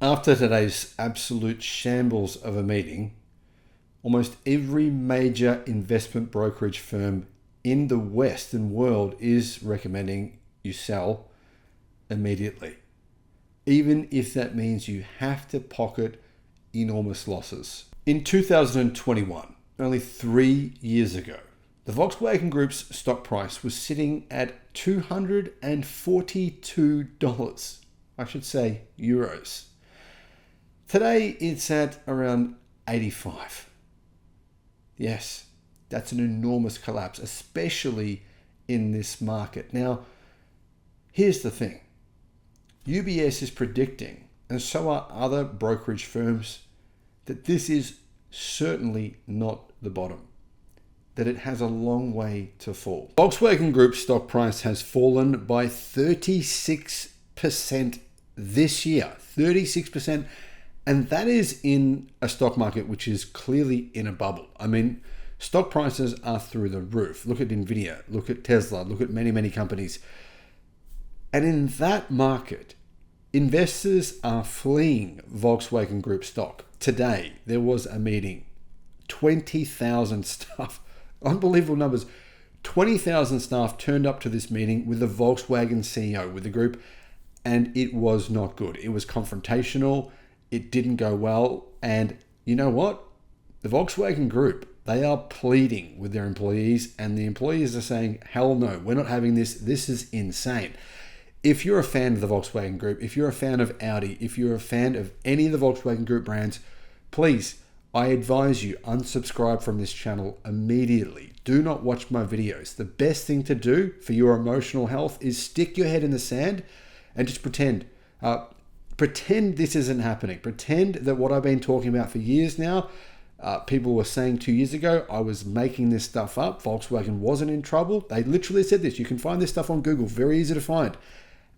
After today's absolute shambles of a meeting, almost every major investment brokerage firm in the Western world is recommending you sell immediately, even if that means you have to pocket enormous losses. In 2021, only 3 years ago, the Volkswagen Group's stock price was sitting at $242, I should say euros. Today it's at around 85. Yes, that's an enormous collapse, especially in this market. Now, here's the thing. UBS is predicting, and so are other brokerage firms, that this is certainly not the bottom, that it has a long way to fall. Volkswagen Group's stock price has fallen by 36% this year, 36%. And that is in a stock market which is clearly in a bubble. I mean, stock prices are through the roof. Look at Nvidia, look at Tesla, look at many, many companies. And in that market, investors are fleeing Volkswagen Group stock. Today, there was a meeting, 20,000 staff, unbelievable numbers. 20,000 staff turned up to this meeting with the Volkswagen CEO, with the group, and it was not good. It was confrontational. It didn't go well. And you know what? The Volkswagen Group, they are pleading with their employees, and the employees are saying, hell no, we're not having this. This is insane. If you're a fan of the Volkswagen Group, if you're a fan of Audi, if you're a fan of any of the Volkswagen Group brands, please, I advise you, unsubscribe from this channel immediately. Do not watch my videos. The best thing to do for your emotional health is stick your head in the sand and just pretend. Pretend this isn't happening. Pretend that what I've been talking about for years now, people were saying 2 years ago, I was making this stuff up. Volkswagen wasn't in trouble. They literally said this. You can find this stuff on Google. Very easy to find.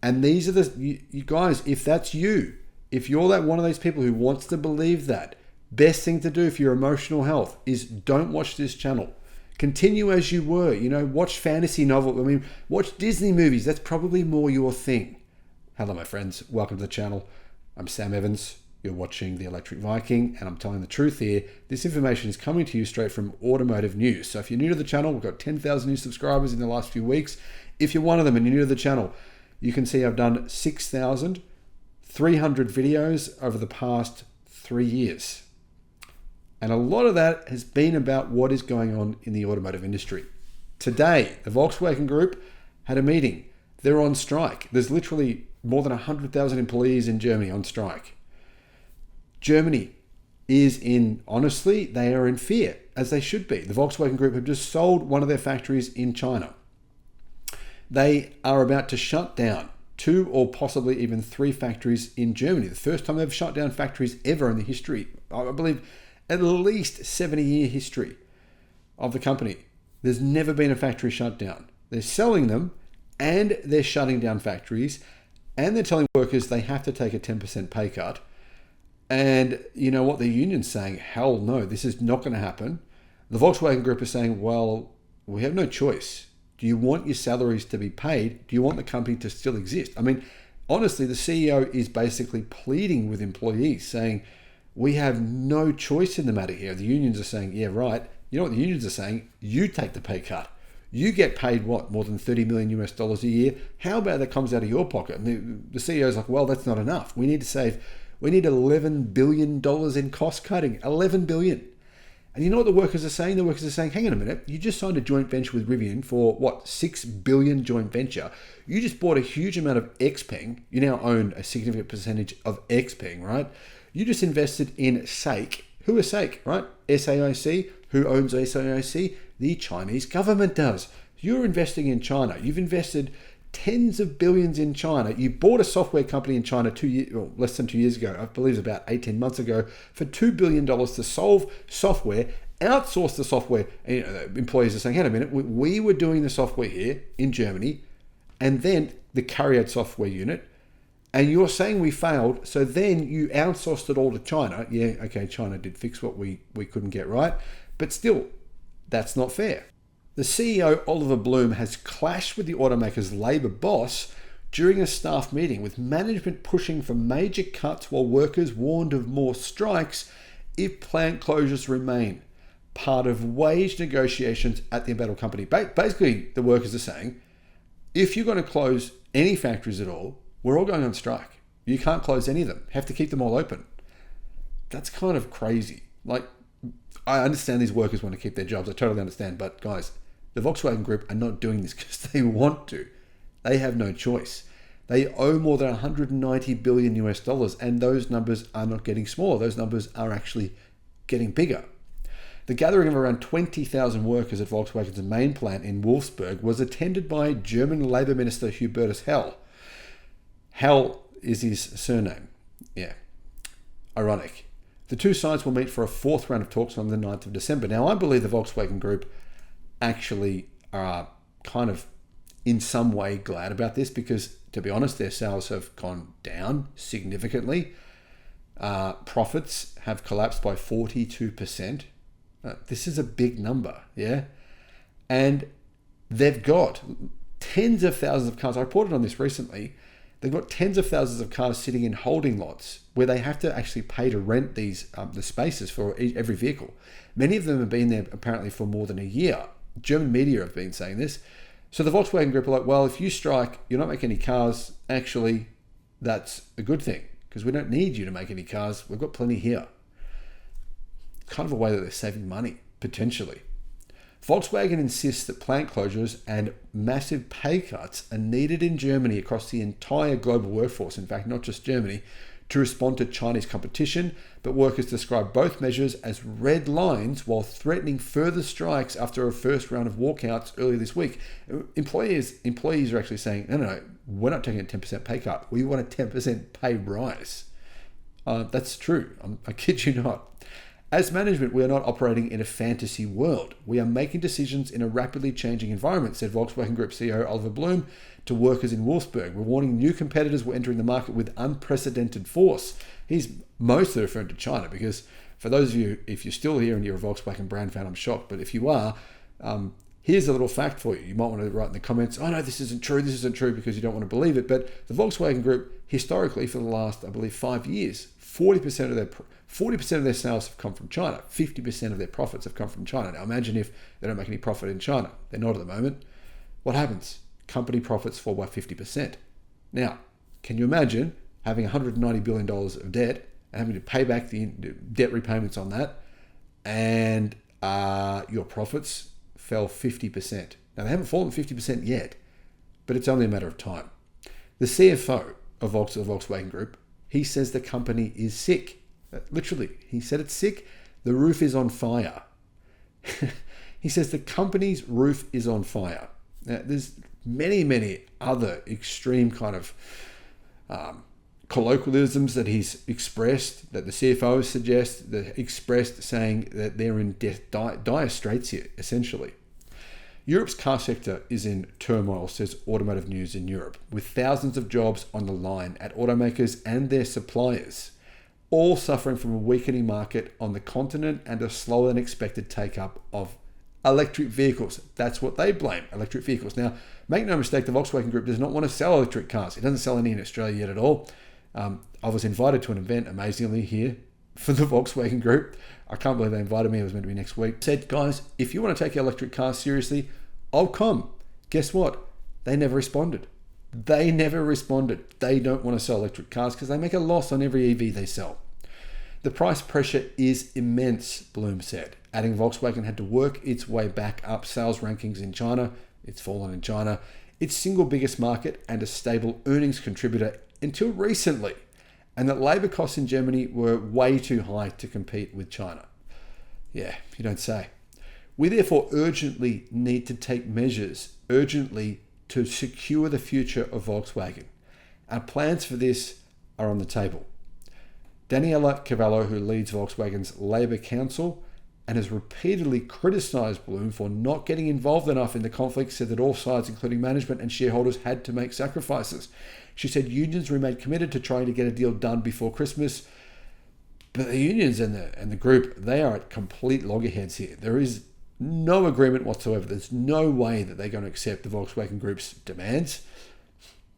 And these are you guys, if that's you, if you're that one of those people who wants to believe that, best thing to do for your emotional health is don't watch this channel. Continue as you were. Watch fantasy novels. Watch Disney movies. That's probably more your thing. Hello, my friends. Welcome to the channel. I'm Sam Evans. You're watching the Electric Viking, and I'm telling the truth here. This information is coming to you straight from automotive news. So if you're new to the channel, we've got 10,000 new subscribers in the last few weeks. If you're one of them and you're new to the channel, you can see I've done 6,300 videos over the past 3 years. And a lot of that has been about what is going on in the automotive industry. Today, the Volkswagen Group had a meeting. They're on strike. There's literally more than 100,000 employees in Germany on strike. Germany is honestly, they are in fear, as they should be. The Volkswagen Group have just sold one of their factories in China. They are about to shut down 2 or possibly even 3 factories in Germany. The first time they've shut down factories ever in the history, I believe at least 70-year history of the company. There's never been a factory shut down. They're selling them and they're shutting down factories. And they're telling workers they have to take a 10% pay cut. And you know what? The union's saying, hell no, this is not going to happen. The Volkswagen Group is saying, well, we have no choice. Do you want your salaries to be paid? Do you want the company to still exist? Honestly, the CEO is basically pleading with employees, saying, we have no choice in the matter here. The unions are saying, yeah, right. You know what the unions are saying? You take the pay cut. You get paid what, more than $30 million US a year? How about that comes out of your pocket? And the CEO's like, well, that's not enough. We need $11 billion in cost cutting. $11 billion. And you know what the workers are saying? The workers are saying, hang on a minute, you just signed a joint venture with Rivian for what, $6 billion joint venture. You just bought a huge amount of Xpeng. You now own a significant percentage of Xpeng, right? You just invested in SAIC. Who is SAIC, right? SAIC. Who owns SAIC? The Chinese government does. You're investing in China. You've invested tens of billions in China. You bought a software company in China less than 2 years ago, I believe about 18 months ago, for $2 billion to solve software, outsource the software. And, the employees are saying, hang on a minute, we were doing the software here in Germany, and then the carry-out software unit, and you're saying we failed, so then you outsourced it all to China. Yeah, okay, China did fix what we couldn't get right, but still, that's not fair. The CEO, Oliver Bloom, has clashed with the automaker's Labour boss during a staff meeting, with management pushing for major cuts while workers warned of more strikes if plant closures remain part of wage negotiations at the embattled company. Basically, the workers are saying, if you're going to close any factories at all, we're all going on strike. You can't close any of them. Have to keep them all open. That's kind of crazy. Like, I understand these workers want to keep their jobs. I totally understand. But guys, the Volkswagen Group are not doing this because they want to. They have no choice. They owe more than 190 billion US dollars, and those numbers are not getting smaller. Those numbers are actually getting bigger. The gathering of around 20,000 workers at Volkswagen's main plant in Wolfsburg was attended by German Labour Minister Hubertus Heil. Heil is his surname. Yeah, ironic. The two sides will meet for a fourth round of talks on the 9th of December. Now, I believe the Volkswagen Group actually are kind of in some way glad about this because, to be honest, their sales have gone down significantly. Profits have collapsed by 42%. This is a big number, yeah? And they've got tens of thousands of cars. I reported on this recently. They've got tens of thousands of cars sitting in holding lots where they have to actually pay to rent these the spaces for every vehicle. Many of them have been there apparently for more than a year. German media have been saying this. So the Volkswagen Group are like, well, if you strike, you're not making any cars. Actually, that's a good thing because we don't need you to make any cars. We've got plenty here. Kind of a way that they're saving money, potentially. Volkswagen insists that plant closures and massive pay cuts are needed in Germany across the entire global workforce, in fact, not just Germany, to respond to Chinese competition, but workers describe both measures as red lines while threatening further strikes after a first round of walkouts earlier this week. Employees are actually saying, no, we're not taking a 10% pay cut. We want a 10% pay rise. That's true. I kid you not. As management, we are not operating in a fantasy world. We are making decisions in a rapidly changing environment, said Volkswagen Group CEO Oliver Bloom to workers in Wolfsburg. We're warning new competitors were entering the market with unprecedented force. He's mostly referring to China because for those of you, if you're still here and you're a Volkswagen brand fan, I'm shocked. But if you are, here's a little fact for you. You might want to write in the comments, oh no, this isn't true, because you don't want to believe it. But the Volkswagen Group, historically, for the last, I believe, 5 years, 40% of their sales have come from China. 50% of their profits have come from China. Now imagine if they don't make any profit in China. They're not at the moment. What happens? Company profits fall by 50%. Now, can you imagine having $190 billion of debt and having to pay back the debt repayments on that, and your profits fell 50%? Now, they haven't fallen 50% yet, but it's only a matter of time. The CFO of the Volkswagen Group, he says the company is sick. Literally, he said it's sick. The roof is on fire. He says the company's roof is on fire. Now, there's many other extreme kind of colloquialisms that he's expressed, that the CFO expressed, saying that they're in dire straits here, essentially. Europe's car sector is in turmoil, says Automotive News in Europe, with thousands of jobs on the line at automakers and their suppliers, all suffering from a weakening market on the continent and a slower than expected take-up of electric vehicles. That's what they blame, electric vehicles. Now, make no mistake, the Volkswagen Group does not want to sell electric cars. It doesn't sell any in Australia yet at all. I was invited to an event, amazingly, here for the Volkswagen Group. I can't believe they invited me. It was meant to be next week. Said, guys, if you want to take your electric cars seriously, I'll come. Guess what? They never responded. They don't want to sell electric cars because they make a loss on every EV they sell. The price pressure is immense, Bloom said, adding Volkswagen had to work its way back up sales rankings in China. It's fallen in China, its single biggest market and a stable earnings contributor until recently, and that labour costs in Germany were way too high to compete with China. Yeah, you don't say. We therefore urgently need to take measures to secure the future of Volkswagen. Our plans for this are on the table. Daniela Cavallo, who leads Volkswagen's Labour Council and has repeatedly criticised Bloom for not getting involved enough in the conflict, said that all sides, including management and shareholders, had to make sacrifices. She said unions remained committed to trying to get a deal done before Christmas, but the unions and the group, they are at complete loggerheads here. There is no agreement whatsoever. There's no way that they're going to accept the Volkswagen Group's demands.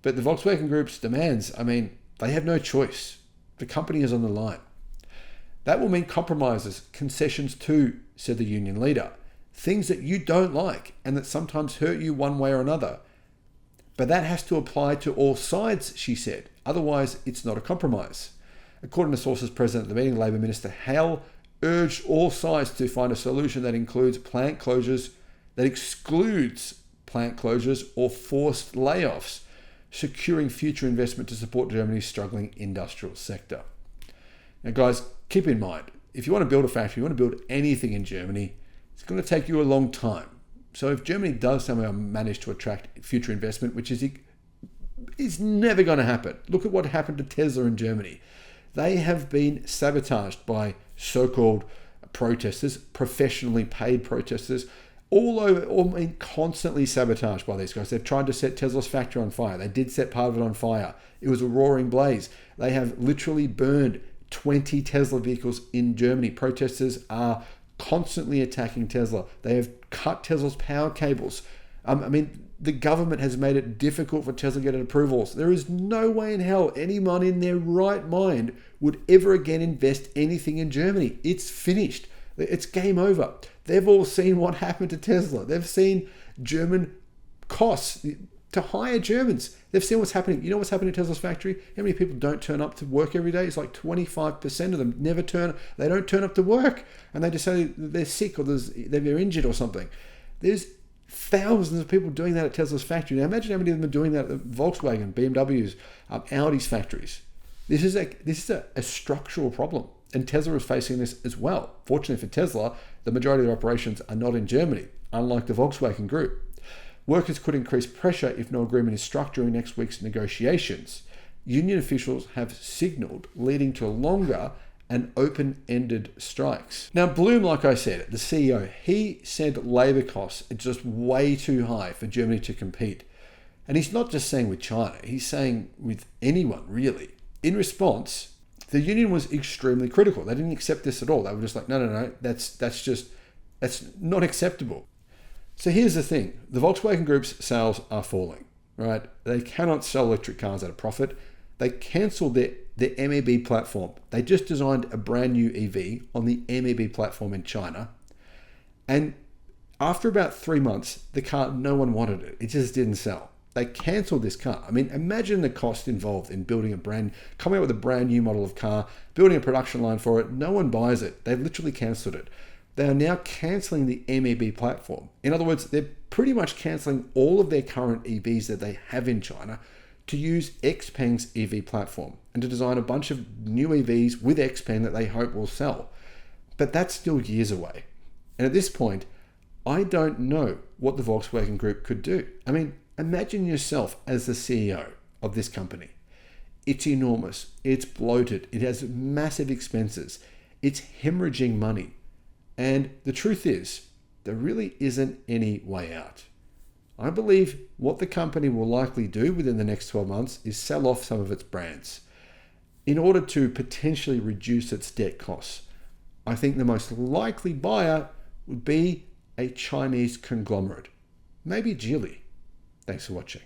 But the Volkswagen Group's demands, they have no choice. The company is on the line. That will mean compromises, concessions too, said the union leader. Things that you don't like and that sometimes hurt you one way or another. But that has to apply to all sides, she said. Otherwise, it's not a compromise. According to sources present at the meeting, Labour Minister Hale urged all sides to find a solution that excludes plant closures or forced layoffs, securing future investment to support Germany's struggling industrial sector. Now, guys, keep in mind, if you want to build a factory, you want to build anything in Germany, it's going to take you a long time. So if Germany does somehow manage to attract future investment, which is never going to happen. Look at what happened to Tesla in Germany. They have been sabotaged by so-called protesters, professionally paid protesters, constantly sabotaged by these guys. They've tried to set Tesla's factory on fire. They did set part of it on fire. It was a roaring blaze. They have literally burned 20 Tesla vehicles in Germany. Protesters are constantly attacking Tesla. They have cut Tesla's power cables. The government has made it difficult for Tesla to get approvals. There is no way in hell anyone in their right mind would ever again invest anything in Germany. It's finished. It's game over. They've all seen what happened to Tesla. They've seen German costs to hire Germans. They've seen what's happening. You know what's happening in Tesla's factory? How many people don't turn up to work every day? It's like 25% of them they don't turn up to work. And they just say they're sick or they're injured or something. There's thousands of people doing that at Tesla's factory. Now imagine how many of them are doing that at Volkswagen, BMW's, Audi's factories. This is a structural problem. And Tesla is facing this as well. Fortunately for Tesla, the majority of their operations are not in Germany, unlike the Volkswagen Group. Workers could increase pressure if no agreement is struck during next week's negotiations. Union officials have signalled, leading to longer and open-ended strikes. Now, Bloom, like I said, the CEO, he said labour costs are just way too high for Germany to compete. And he's not just saying with China, he's saying with anyone, really. In response, the union was extremely critical. They didn't accept this at all. They were just like, no, that's not acceptable. So here's the thing. The Volkswagen Group's sales are falling, right? They cannot sell electric cars at a profit. They cancelled their MEB platform. They just designed a brand new EV on the MEB platform in China. And after about 3 months, the car, no one wanted it. It just didn't sell. They cancelled this car. Imagine the cost involved in coming up with a brand new model of car, building a production line for it. No one buys it. They've literally cancelled it. They are now cancelling the MEB platform. In other words, they're pretty much cancelling all of their current EVs that they have in China to use Xpeng's EV platform and to design a bunch of new EVs with Xpeng that they hope will sell. But that's still years away. And at this point, I don't know what the Volkswagen Group could do. Imagine yourself as the CEO of this company. It's enormous. It's bloated. It has massive expenses. It's hemorrhaging money. And the truth is, there really isn't any way out. I believe what the company will likely do within the next 12 months is sell off some of its brands in order to potentially reduce its debt costs. I think the most likely buyer would be a Chinese conglomerate, maybe Geely. Thanks for watching.